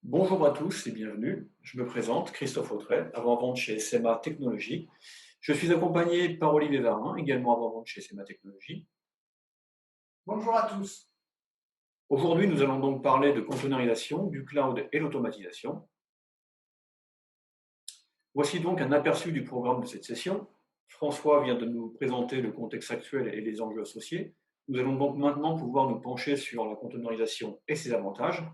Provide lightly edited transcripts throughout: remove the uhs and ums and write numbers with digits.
Bonjour à tous et bienvenue. Je me présente, Christophe Autret, avant-vente chez SMA Technologies. Je suis accompagné par Olivier Varin, également avant-vente chez SMA Technologies. Bonjour à tous. Aujourd'hui, nous allons donc parler de containerisation, du cloud et l'automatisation. Voici donc un aperçu du programme de cette session. François vient de nous présenter le contexte actuel et les enjeux associés. Nous allons donc maintenant pouvoir nous pencher sur la containerisation et ses avantages.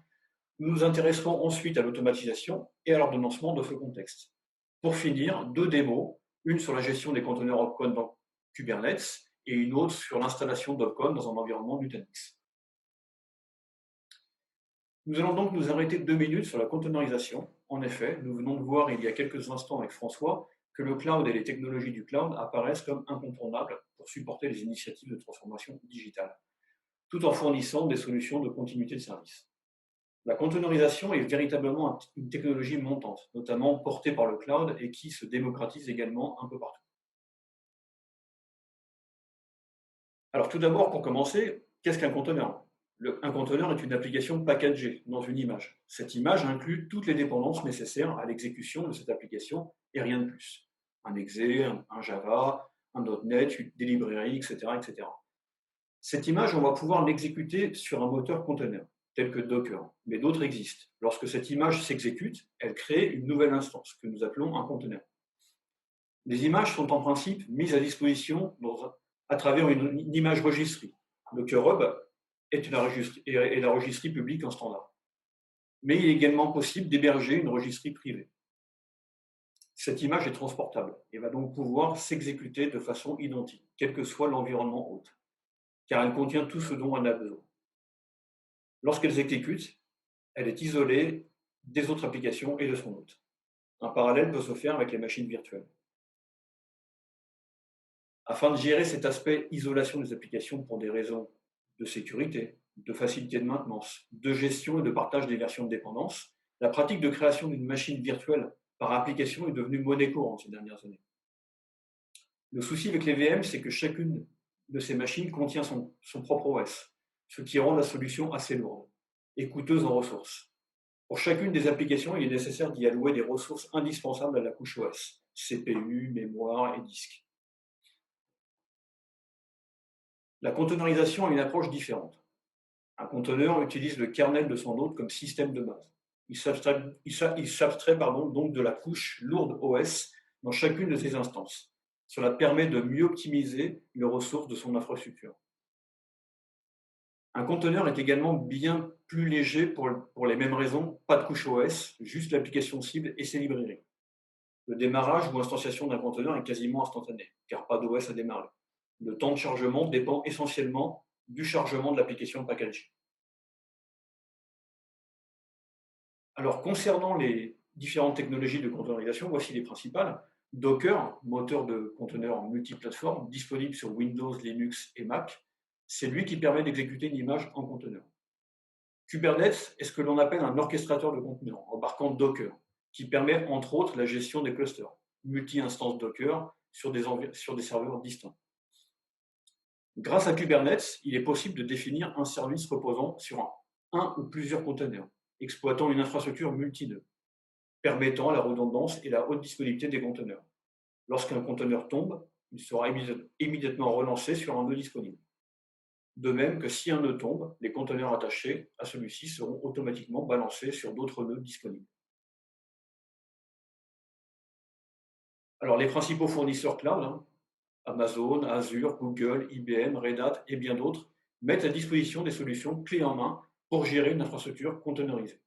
Nous nous intéresserons ensuite à l'automatisation et à l'ordonnancement de ce contexte. Pour finir, deux démos, une sur la gestion des conteneurs Opcon dans Kubernetes et une autre sur l'installation d'Opcon dans un environnement Nutanix. Nous allons donc nous arrêter 2 minutes sur la containerisation. En effet, nous venons de voir il y a quelques instants avec François que le cloud et les technologies du cloud apparaissent comme incontournables pour supporter les initiatives de transformation digitale, tout en fournissant des solutions de continuité de service. La containerisation est véritablement une technologie montante, notamment portée par le cloud et qui se démocratise également un peu partout. Alors tout d'abord, pour commencer, qu'est-ce qu'un conteneur? Un conteneur est une application packagée dans une image. Cette image inclut toutes les dépendances nécessaires à l'exécution de cette application et rien de plus. Un exe, un Java, un .NET, des librairies, etc., etc. Cette image, on va pouvoir l'exécuter sur un moteur conteneur, tel que Docker, mais d'autres existent. Lorsque cette image s'exécute, elle crée une nouvelle instance que nous appelons un conteneur. Les images sont en principe mises à disposition à travers une image registrie. Docker Hub est la registrie publique en standard. Mais il est également possible d'héberger une registrie privée. Cette image est transportable et va donc pouvoir s'exécuter de façon identique, quel que soit l'environnement hôte, car elle contient tout ce dont elle a besoin. Lorsqu'elle s'exécute, elle est isolée des autres applications et de son hôte. Un parallèle peut se faire avec les machines virtuelles. Afin de gérer cet aspect isolation des applications pour des raisons de sécurité, de facilité de maintenance, de gestion et de partage des versions de dépendance, la pratique de création d'une machine virtuelle par application est devenue monnaie courante ces dernières années. Le souci avec les VM, c'est que chacune de ces machines contient son propre OS, ce qui rend la solution assez lourde et coûteuse en ressources. Pour chacune des applications, il est nécessaire d'y allouer des ressources indispensables à la couche OS, CPU, mémoire et disque. La containerisation a une approche différente. Un conteneur utilise le kernel de son hôte comme système de base. Il s'abstrait donc de la couche lourde OS dans chacune de ses instances. Cela permet de mieux optimiser les ressources de son infrastructure. Un conteneur est également bien plus léger pour les mêmes raisons, pas de couche OS, juste l'application cible et ses librairies. Le démarrage ou l'instanciation d'un conteneur est quasiment instantané, car pas d'OS à démarrer. Le temps de chargement dépend essentiellement du chargement de l'application packagée. Alors, concernant les différentes technologies de containerisation, voici les principales. Docker, moteur de conteneurs multiplateforme, disponible sur Windows, Linux et Mac. C'est lui qui permet d'exécuter une image en conteneur. Kubernetes est ce que l'on appelle un orchestrateur de conteneurs, embarquant Docker, qui permet entre autres la gestion des clusters, multi-instances Docker sur des serveurs distincts. Grâce à Kubernetes, il est possible de définir un service reposant sur un ou plusieurs conteneurs, exploitant une infrastructure multi-nœuds, permettant la redondance et la haute disponibilité des conteneurs. Lorsqu'un conteneur tombe, il sera immédiatement relancé sur un nœud disponible. De même que si un nœud tombe, les conteneurs attachés à celui-ci seront automatiquement balancés sur d'autres nœuds disponibles. Alors les principaux fournisseurs cloud, Amazon, Azure, Google, IBM, Red Hat et bien d'autres, mettent à disposition des solutions clés en main pour gérer une infrastructure containerisée.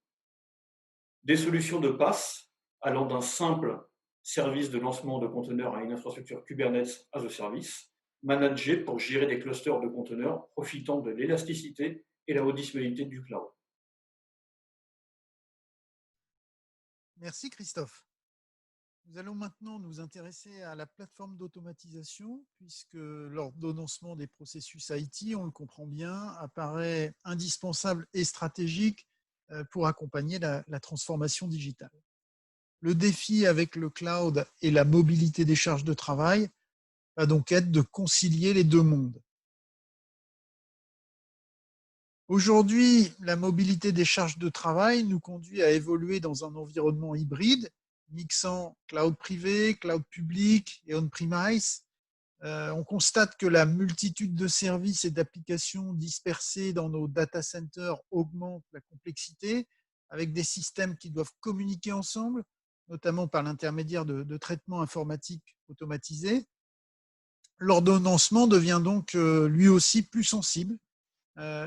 Des solutions de pass allant d'un simple service de lancement de conteneurs à une infrastructure Kubernetes as a service, managée pour gérer des clusters de conteneurs profitant de l'élasticité et la haute disponibilité du cloud. Merci Christophe. Nous allons maintenant nous intéresser à la plateforme d'automatisation, puisque l'ordonnancement des processus IT, on le comprend bien, apparaît indispensable et stratégique pour accompagner la transformation digitale. Le défi avec le cloud et la mobilité des charges de travail va donc être de concilier les deux mondes. Aujourd'hui, la mobilité des charges de travail nous conduit à évoluer dans un environnement hybride, mixant cloud privé, cloud public et on-premise. On constate que la multitude de services et d'applications dispersées dans nos data centers augmente la complexité, avec des systèmes qui doivent communiquer ensemble, notamment par l'intermédiaire de traitements informatiques automatisés. L'ordonnancement devient donc lui aussi plus sensible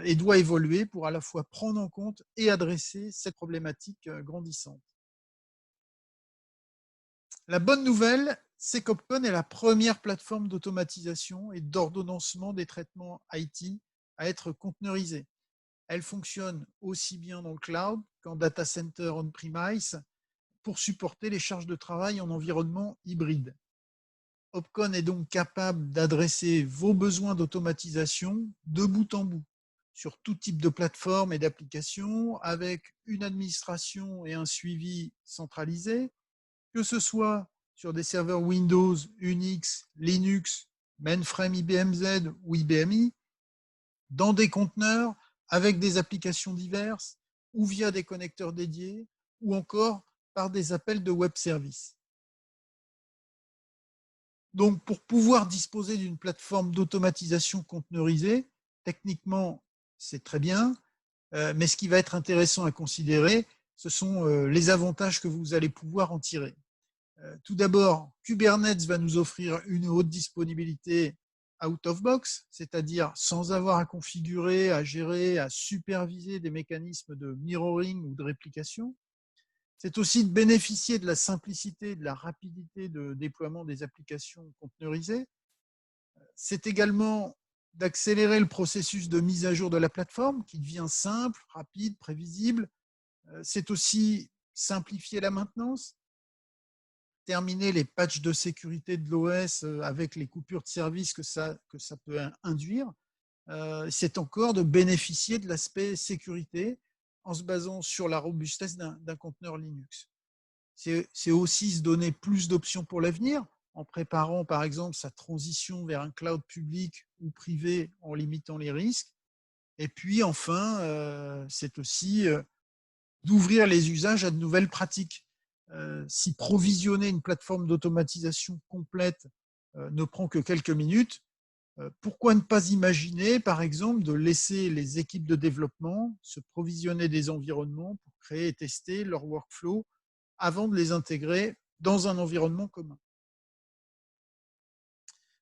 et doit évoluer pour à la fois prendre en compte et adresser cette problématique grandissante. La bonne nouvelle, c'est qu'Opcon est la première plateforme d'automatisation et d'ordonnancement des traitements IT à être conteneurisée. Elle fonctionne aussi bien dans le cloud qu'en data center on-premise pour supporter les charges de travail en environnement hybride. Opcon est donc capable d'adresser vos besoins d'automatisation de bout en bout, sur tout type de plateforme et d'application, avec une administration et un suivi centralisé, que ce soit sur des serveurs Windows, Unix, Linux, mainframe IBM Z ou IBMI, dans des conteneurs, avec des applications diverses, ou via des connecteurs dédiés, ou encore par des appels de web services. Donc, pour pouvoir disposer d'une plateforme d'automatisation conteneurisée, techniquement, c'est très bien, mais ce qui va être intéressant à considérer, ce sont les avantages que vous allez pouvoir en tirer. Tout d'abord, Kubernetes va nous offrir une haute disponibilité out of box, c'est-à-dire sans avoir à configurer, à gérer, à superviser des mécanismes de mirroring ou de réplication. C'est aussi de bénéficier de la simplicité et de la rapidité de déploiement des applications conteneurisées. C'est également d'accélérer le processus de mise à jour de la plateforme qui devient simple, rapide, prévisible. C'est aussi simplifier la maintenance, terminer les patchs de sécurité de l'OS avec les coupures de service que ça peut induire. C'est encore de bénéficier de l'aspect sécurité en se basant sur la robustesse d'un conteneur Linux. C'est aussi se donner plus d'options pour l'avenir en préparant par exemple sa transition vers un cloud public ou privé en limitant les risques. Et puis enfin, c'est aussi d'ouvrir les usages à de nouvelles pratiques. Si provisionner une plateforme d'automatisation complète ne prend que quelques minutes, pourquoi ne pas imaginer, par exemple, de laisser les équipes de développement se provisionner des environnements pour créer et tester leur workflow avant de les intégrer dans un environnement commun.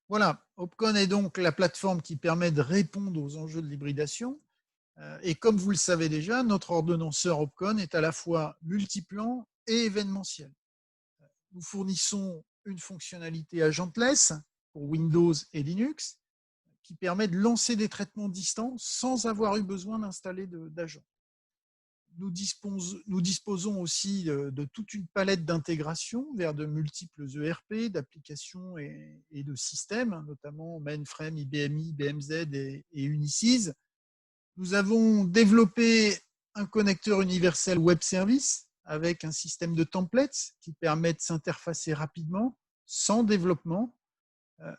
Voilà, Opcon est donc la plateforme qui permet de répondre aux enjeux de l'hybridation. Et comme vous le savez déjà, notre ordonnanceur Opcon est à la fois multiplan et événementiel. Nous fournissons une fonctionnalité agentless pour Windows et Linux qui permet de lancer des traitements distants sans avoir eu besoin d'installer d'agents. Nous disposons aussi de toute une palette d'intégration vers de multiples ERP, d'applications et de systèmes, notamment mainframe, IBMI, BMZ et Unisys. Nous avons développé un connecteur universel web service avec un système de templates qui permet de s'interfacer rapidement, sans développement,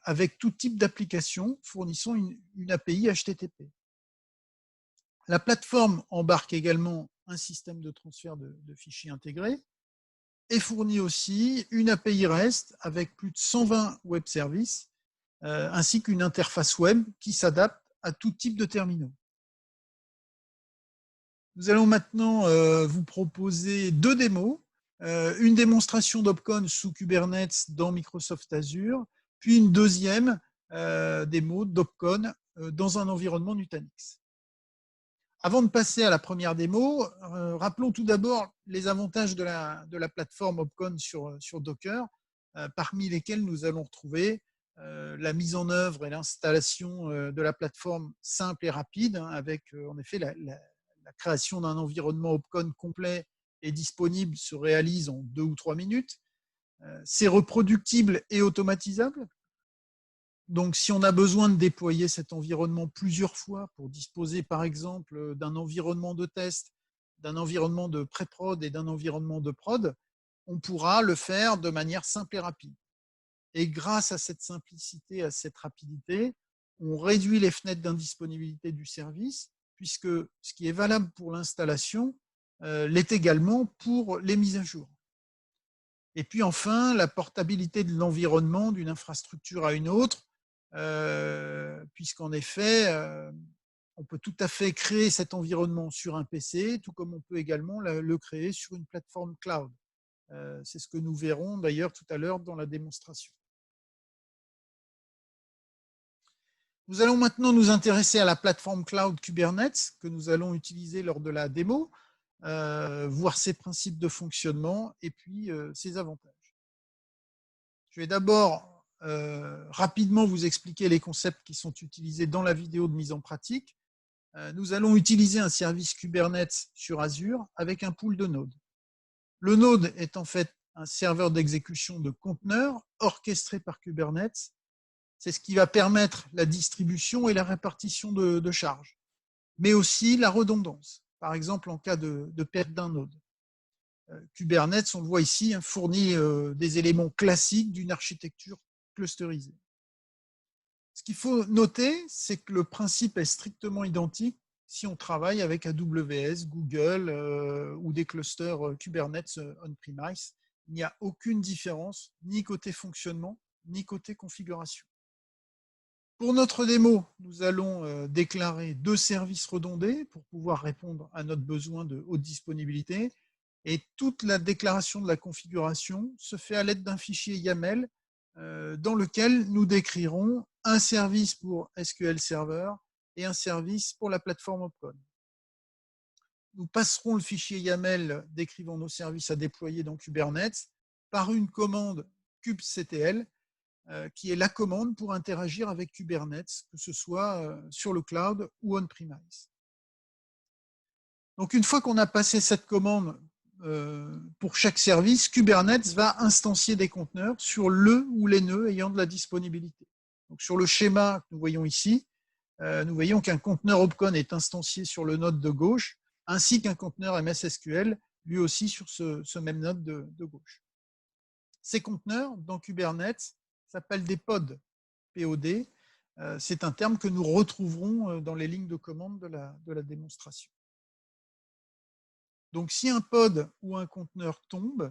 avec tout type d'application fournissant une API HTTP. La plateforme embarque également un système de transfert de fichiers intégré et fournit aussi une API REST avec plus de 120 web services ainsi qu'une interface web qui s'adapte à tout type de terminaux. Nous allons maintenant vous proposer deux démos. Une démonstration d'Opcon sous Kubernetes dans Microsoft Azure, puis une deuxième démo d'Opcon dans un environnement Nutanix. Avant de passer à la première démo, rappelons tout d'abord les avantages de la plateforme Opcon sur Docker, parmi lesquels nous allons retrouver la mise en œuvre et l'installation de la plateforme simple et rapide, avec en effet la création d'un environnement Opcon complet et disponible se réalise en 2 ou 3 minutes. C'est reproductible et automatisable. Donc, si on a besoin de déployer cet environnement plusieurs fois pour disposer, par exemple, d'un environnement de test, d'un environnement de pré-prod et d'un environnement de prod, on pourra le faire de manière simple et rapide. Et grâce à cette simplicité, à cette rapidité, on réduit les fenêtres d'indisponibilité du service, puisque ce qui est valable pour l'installation l'est également pour les mises à jour. Et puis enfin, la portabilité de l'environnement d'une infrastructure à une autre, puisqu'en effet, on peut tout à fait créer cet environnement sur un PC, tout comme on peut également le créer sur une plateforme cloud. C'est ce que nous verrons d'ailleurs tout à l'heure dans la démonstration. Nous allons maintenant nous intéresser à la plateforme cloud Kubernetes que nous allons utiliser lors de la démo, voir ses principes de fonctionnement et puis ses avantages. Je vais d'abord rapidement vous expliquer les concepts qui sont utilisés dans la vidéo de mise en pratique. Nous allons utiliser un service Kubernetes sur Azure avec un pool de nodes. Le node est en fait un serveur d'exécution de conteneurs orchestré par Kubernetes. C'est ce qui va permettre la distribution et la répartition de charges, mais aussi la redondance, par exemple en cas de perte d'un node. Kubernetes, on le voit ici, fournit des éléments classiques d'une architecture clusterisée. Ce qu'il faut noter, c'est que le principe est strictement identique si on travaille avec AWS, Google ou des clusters Kubernetes on-premise. Il n'y a aucune différence, ni côté fonctionnement, ni côté configuration. Pour notre démo, nous allons déclarer 2 services redondés pour pouvoir répondre à notre besoin de haute disponibilité. Et toute la déclaration de la configuration se fait à l'aide d'un fichier YAML dans lequel nous décrirons un service pour SQL Server et un service pour la plateforme Opcon. Nous passerons le fichier YAML décrivant nos services à déployer dans Kubernetes par une commande kubectl qui est la commande pour interagir avec Kubernetes, que ce soit sur le cloud ou on-premise. Donc une fois qu'on a passé cette commande pour chaque service, Kubernetes va instancier des conteneurs sur le ou les nœuds ayant de la disponibilité. Donc sur le schéma que nous voyons ici, nous voyons qu'un conteneur Opcon est instancié sur le node de gauche, ainsi qu'un conteneur MS SQL, lui aussi sur ce même node de gauche. Ces conteneurs, dans Kubernetes, s'appellent des pods, POD. C'est un terme que nous retrouverons dans les lignes de commande de la démonstration. Donc, si un pod ou un conteneur tombe,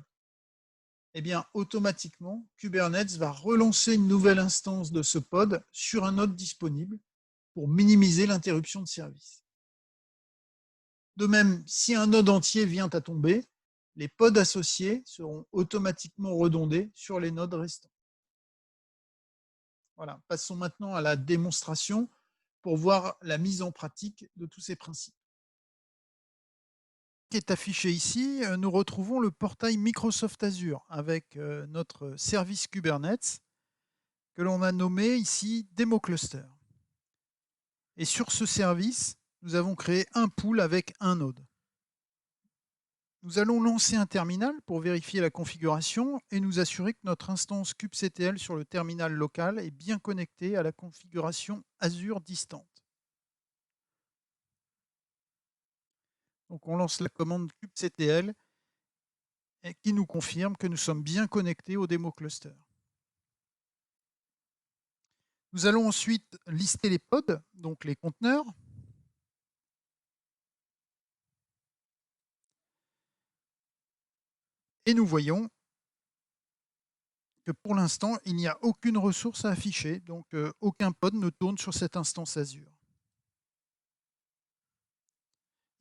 eh bien, automatiquement, Kubernetes va relancer une nouvelle instance de ce pod sur un node disponible pour minimiser l'interruption de service. De même, si un node entier vient à tomber, les pods associés seront automatiquement redondés sur les nodes restants. Voilà, passons maintenant à la démonstration pour voir la mise en pratique de tous ces principes. Qui est affiché ici, nous retrouvons le portail Microsoft Azure avec notre service Kubernetes que l'on a nommé ici Demo Cluster. Et sur ce service, nous avons créé un pool avec un node. Nous allons lancer un terminal pour vérifier la configuration et nous assurer que notre instance kubectl sur le terminal local est bien connectée à la configuration Azure distante. Donc on lance la commande kubectl qui nous confirme que nous sommes bien connectés au démo cluster. Nous allons ensuite lister les pods, donc les conteneurs. Et nous voyons que pour l'instant, il n'y a aucune ressource à afficher, donc aucun pod ne tourne sur cette instance Azure.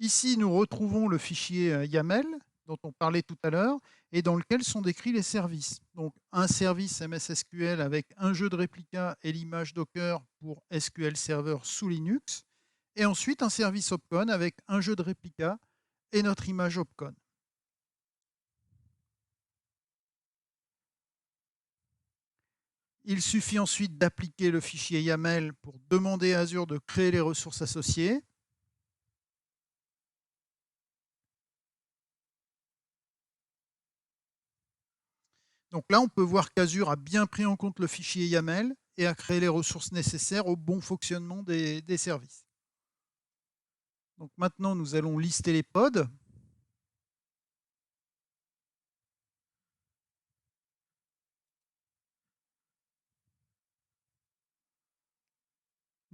Ici, nous retrouvons le fichier YAML dont on parlait tout à l'heure et dans lequel sont décrits les services. Donc un service MS SQL avec un jeu de réplica et l'image Docker pour SQL Server sous Linux, et ensuite un service Opcon avec un jeu de réplica et notre image Opcon. Il suffit ensuite d'appliquer le fichier YAML pour demander à Azure de créer les ressources associées. Donc là, on peut voir qu'Azure a bien pris en compte le fichier YAML et a créé les ressources nécessaires au bon fonctionnement des services. Donc maintenant, nous allons lister les pods.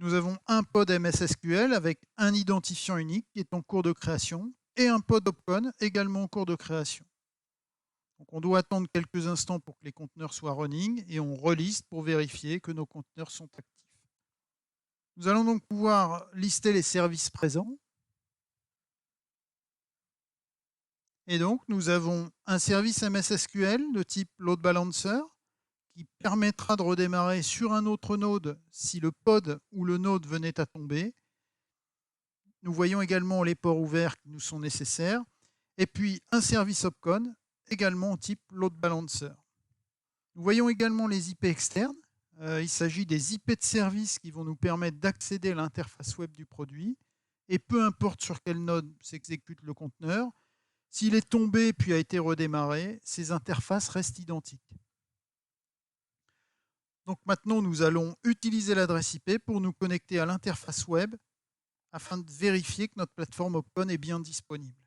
nous avons un pod MS SQL avec un identifiant unique qui est en cours de création et un pod Opcon également en cours de création. Donc on doit attendre quelques instants pour que les conteneurs soient running et on reliste pour vérifier que nos conteneurs sont actifs. Nous allons donc pouvoir lister les services présents. Et donc, nous avons un service MS SQL de type load balancer qui permettra de redémarrer sur un autre node si le pod ou le node venait à tomber. Nous voyons également les ports ouverts qui nous sont nécessaires. Et puis, un service Opcon également type load balancer. Nous voyons également les IP externes. Il s'agit des IP de service qui vont nous permettre d'accéder à l'interface web du produit. Et peu importe sur quel node s'exécute le conteneur, s'il est tombé puis a été redémarré, ces interfaces restent identiques. Donc maintenant, nous allons utiliser l'adresse IP pour nous connecter à l'interface web afin de vérifier que notre plateforme Opcon est bien disponible.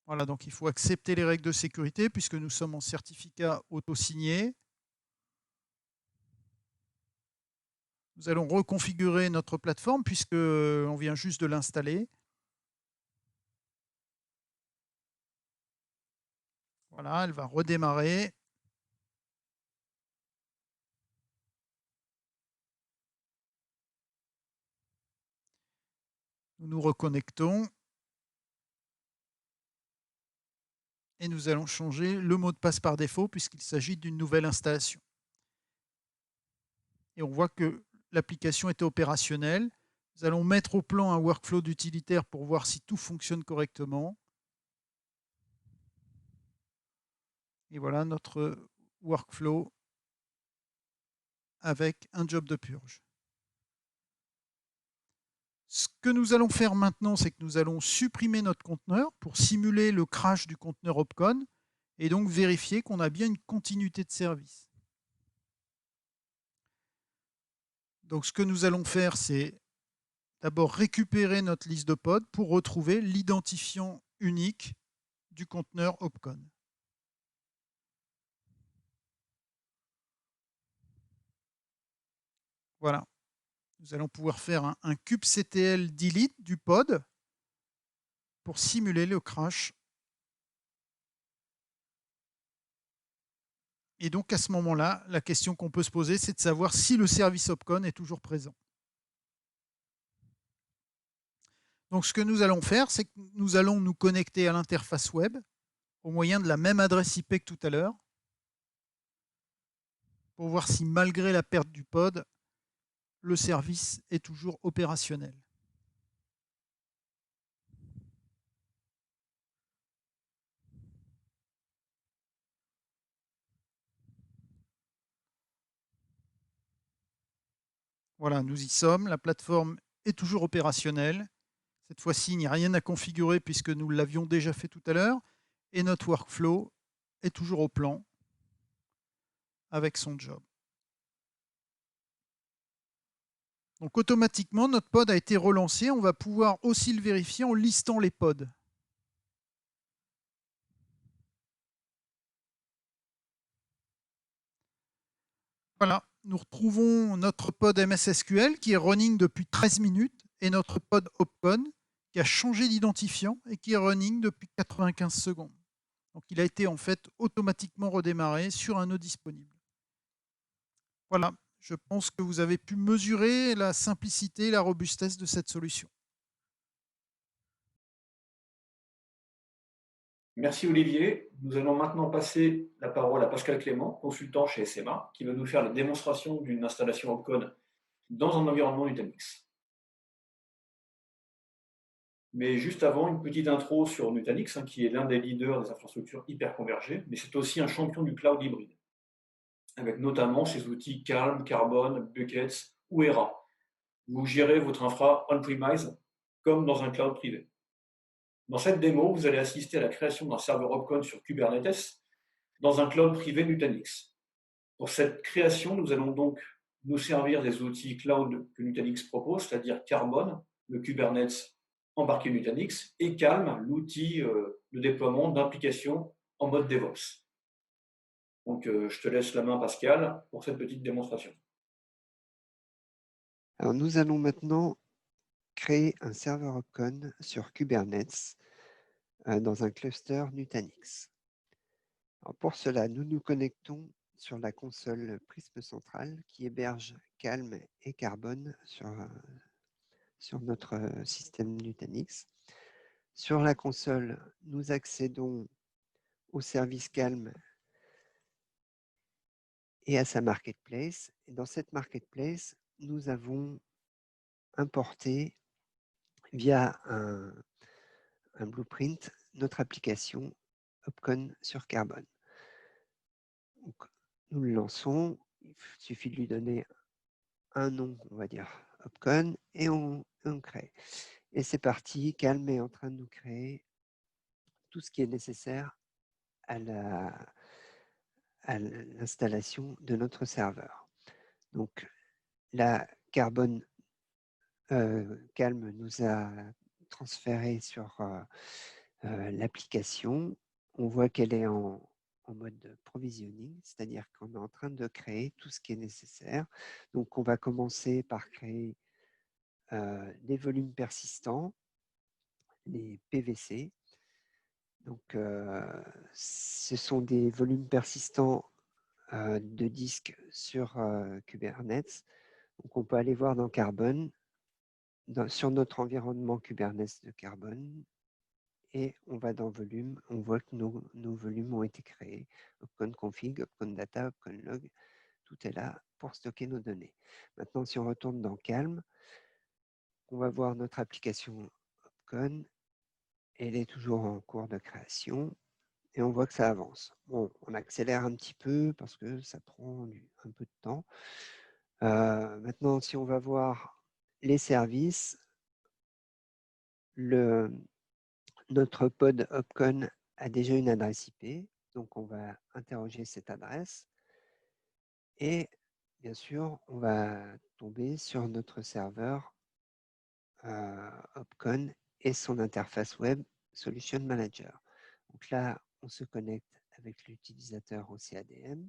Voilà, donc il faut accepter les règles de sécurité puisque nous sommes en certificat auto-signé. Nous allons reconfigurer notre plateforme puisqu'on vient juste de l'installer. Voilà, elle va redémarrer. Nous nous reconnectons. Et nous allons changer le mot de passe par défaut puisqu'il s'agit d'une nouvelle installation. Et on voit que l'application est opérationnelle. Nous allons mettre au plan un workflow d'utilitaire pour voir si tout fonctionne correctement. Et voilà notre workflow avec un job de purge. Ce que nous allons faire maintenant, c'est que nous allons supprimer notre conteneur pour simuler le crash du conteneur Opcon et donc vérifier qu'on a bien une continuité de service. Donc ce que nous allons faire, c'est d'abord récupérer notre liste de pods pour retrouver l'identifiant unique du conteneur Opcon. Voilà. Nous allons pouvoir faire un kubectl delete du pod pour simuler le crash. Et donc à ce moment-là, la question qu'on peut se poser, c'est de savoir si le service Opcon est toujours présent. Donc ce que nous allons faire, c'est que nous allons nous connecter à l'interface web au moyen de la même adresse IP que tout à l'heure pour voir si malgré la perte du pod, le service est toujours opérationnel. Voilà, nous y sommes. La plateforme est toujours opérationnelle. Cette fois-ci, il n'y a rien à configurer puisque nous l'avions déjà fait tout à l'heure. Et notre workflow est toujours au plan avec son job. Donc automatiquement, notre pod a été relancé. On va pouvoir aussi le vérifier en listant les pods. Voilà, nous retrouvons notre pod MS SQL qui est running depuis 13 minutes et notre pod Opcon qui a changé d'identifiant et qui est running depuis 95 secondes. Donc il a été en fait automatiquement redémarré sur un nœud disponible. Voilà, je pense que vous avez pu mesurer la simplicité et la robustesse de cette solution. Merci Olivier. Nous allons maintenant passer la parole à Pascal Clément, consultant chez SMA, qui va nous faire la démonstration d'une installation Opcon dans un environnement Nutanix. Mais juste avant, une petite intro sur Nutanix, qui est l'un des leaders des infrastructures hyperconvergées, mais c'est aussi un champion du cloud hybride, avec notamment ses outils Calm, Carbon, Buckets ou Era. Vous gérez votre infra on-premise comme dans un cloud privé. Dans cette démo, vous allez assister à la création d'un serveur Opcon sur Kubernetes dans un cloud privé Nutanix. Pour cette création, nous allons donc nous servir des outils cloud que Nutanix propose, c'est-à-dire Carbon, le Kubernetes embarqué Nutanix, et Calm, l'outil de déploiement d'applications en mode DevOps. Donc, je te laisse la main, Pascal, pour cette petite démonstration. Alors, nous allons maintenant créer un serveur Opcon sur Kubernetes dans un cluster Nutanix. Alors, pour cela, nous nous connectons sur la console Prisme centrale qui héberge Calm et Carbone sur notre système Nutanix. Sur la console, nous accédons au service Calm et à sa marketplace. Et dans cette marketplace, nous avons importé via un blueprint notre application Opcon sur Carbone. Donc, nous le lançons, il suffit de lui donner un nom, on va dire Opcon, et on crée. Et c'est parti, Calm est en train de nous créer tout ce qui est nécessaire à l'installation de notre serveur. Donc, la Carbone Calm nous a transféré sur l'application. On voit qu'elle est en mode provisioning, c'est-à-dire qu'on est en train de créer tout ce qui est nécessaire. Donc, on va commencer par créer des volumes persistants, les PVC. Donc, ce sont des volumes persistants de disques sur Kubernetes. Donc, on peut aller voir dans Carbone, sur notre environnement Kubernetes de Carbone, et on va dans volume, on voit que nos volumes ont été créés. Opcon config, Opcon data, Opcon log, tout est là pour stocker nos données. Maintenant, si on retourne dans Calm, on va voir notre application Opcon. Elle est toujours en cours de création et on voit que ça avance. Bon, on accélère un petit peu parce que ça prend un peu de temps. Maintenant, si on va voir les services, notre pod Opcon a déjà une adresse IP, donc on va interroger cette adresse et bien sûr, on va tomber sur notre serveur Opcon et son interface web Solution Manager. Donc là, on se connecte avec l'utilisateur au CADM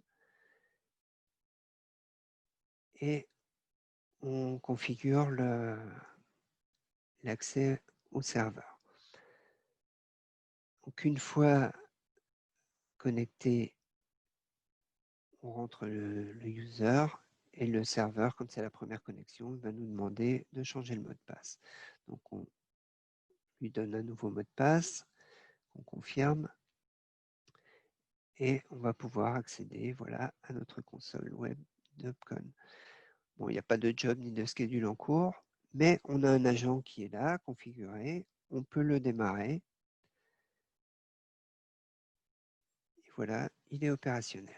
et on configure l'accès au serveur. Donc une fois connecté, on rentre le user et le serveur, comme c'est la première connexion, il va nous demander de changer le mot de passe. Donc on lui donne un nouveau mot de passe, on confirme et on va pouvoir accéder voilà, à notre console web d'Opcon. Bon, il n'y a pas de job ni de schedule en cours, mais on a un agent qui est là, configuré, on peut le démarrer. Et voilà, il est opérationnel.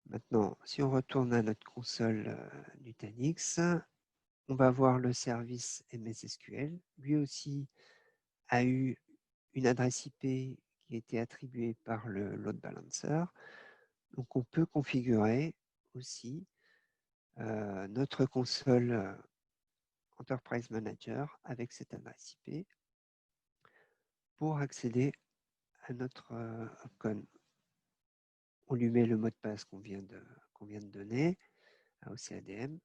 Maintenant, si on retourne à notre console Nutanix, on va voir le service MS SQL. Lui aussi a eu une adresse IP qui a été attribuée par le load balancer. Donc, on peut configurer aussi notre console Enterprise Manager avec cette adresse IP pour accéder à notre Opcon. On lui met le mot de passe qu'on vient de donner au CADM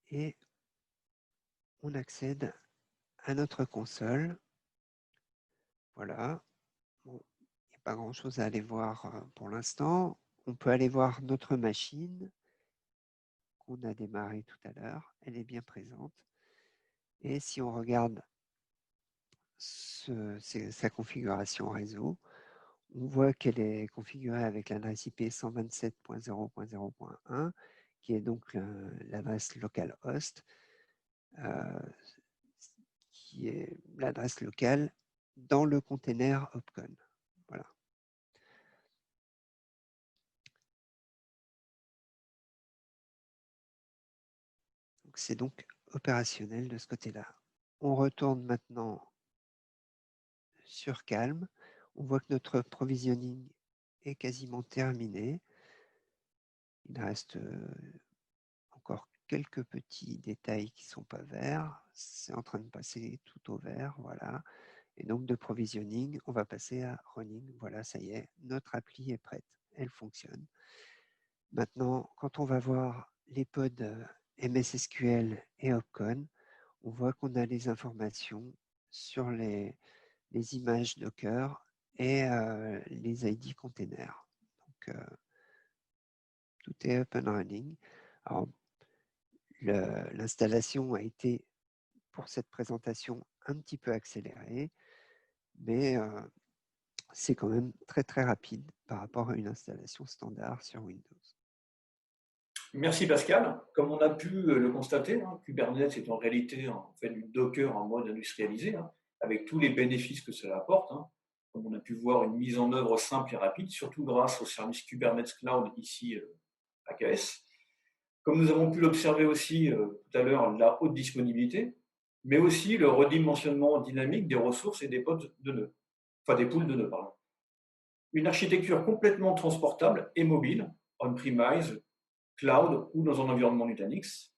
et on accède à notre console. Voilà. Bon, il n'y a pas grand-chose à aller voir pour l'instant. On peut aller voir notre machine qu'on a démarrée tout à l'heure. Elle est bien présente. Et si on regarde sa configuration réseau, on voit qu'elle est configurée avec l'adresse IP 127.0.0.1, qui est donc l'adresse localhost, qui est l'adresse locale dans le container Opcon. Voilà. C'est donc opérationnel de ce côté-là. On retourne maintenant sur Calm. On voit que notre provisioning est quasiment terminé. Il reste encore quelques petits détails qui ne sont pas verts. C'est en train de passer tout au vert. Voilà. Et donc de provisioning, on va passer à running. Voilà, ça y est, notre appli est prête. Elle fonctionne. Maintenant, quand on va voir les pods MS SQL et Opcon, on voit qu'on a les informations sur les images Docker et les ID containers. Donc, tout est up and running. Alors, l'installation a été, pour cette présentation, un petit peu accélérée, mais c'est quand même très très rapide par rapport à une installation standard sur Windows. Merci Pascal. Comme on a pu le constater, Kubernetes est en réalité en fait du Docker en mode industrialisé, avec tous les bénéfices que cela apporte. Comme on a pu voir, une mise en œuvre simple et rapide, surtout grâce au service Kubernetes Cloud ici AKS. Comme nous avons pu l'observer aussi tout à l'heure, la haute disponibilité, mais aussi le redimensionnement dynamique des ressources et des pods de nœuds, enfin des poules de nœuds, pardon. Une architecture complètement transportable et mobile, on-premise, cloud ou dans un environnement Nutanix.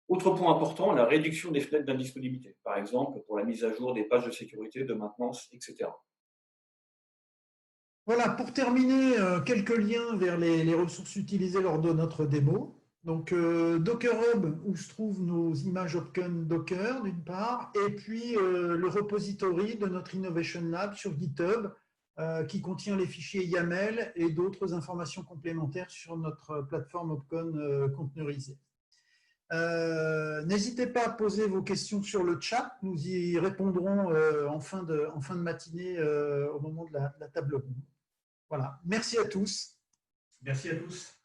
Autre point important, la réduction des fenêtres d'indisponibilité, par exemple pour la mise à jour des pages de sécurité, de maintenance, etc. Voilà, pour terminer, quelques liens vers les ressources utilisées lors de notre démo. Donc, Docker Hub, où se trouvent nos images Opcon Docker, d'une part, et puis le repository de notre Innovation Lab sur GitHub, qui contient les fichiers YAML et d'autres informations complémentaires sur notre plateforme Opcon conteneurisée. N'hésitez pas à poser vos questions sur le chat, nous y répondrons en fin de matinée au moment de la table ronde. Voilà, merci à tous. Merci à tous.